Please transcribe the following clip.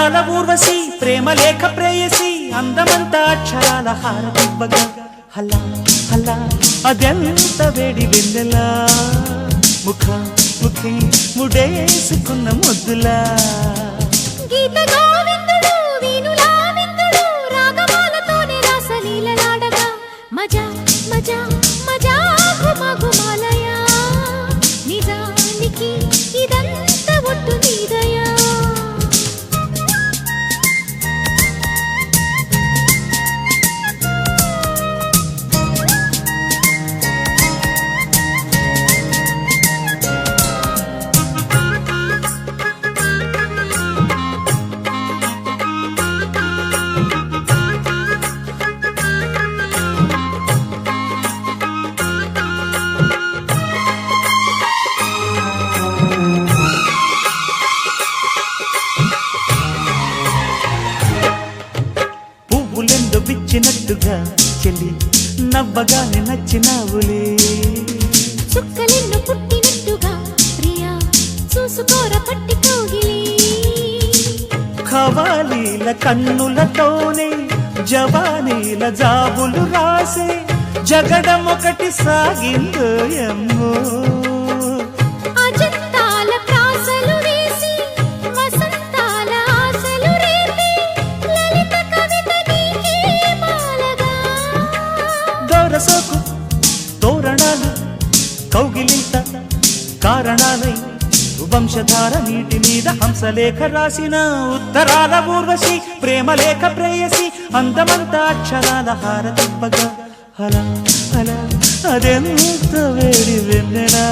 ఉత్తరాల ఊర్వశి ప్రేమ లేఖ ప్రేయసి అందమంతా అక్షరాల హారతివ్వగా హలా హలా అదెంత వేడి వెన్నెలా ముఖ ముఖి ముడేసుకున్న ముద్దులా గీత గోవిందుడు వీణులా విందుడు రాగమాలతోనే రాసలీలలాడగా మజా మజా మజా గుమా గుమాలయా నిజానికి ఇదంతా ఒట్టు నీదయా విచ్చినట్టుగా చెల్లి నవ్వగానే నచ్చినావులే చుక్కలెన్ను పుట్టినట్టుగా ప్రియా చూసుకోర పట్టి కోగిలి ఖవాలీల కన్నులతోనే జవానీల జాబులు రాసే జగడం ఒకటి సాగిందో ఎమ్మో అజంతాల ప్రాసలు వేసి వసంతాల ఆశలు రేపి లలిత కవిత నీకే మాలగా దొరసోకు తోరణాలు కౌగిలింత కారణాలై వంశధార నీటి మీద హంసలేఖ రాసిన ఉత్తరాల ఊర్వశి ప్రేమ లేఖ ప్రేయసి అందమంతా అక్షరాల హారతివ్వగా హలా హలా అదెంత వేడి వెన్నెలా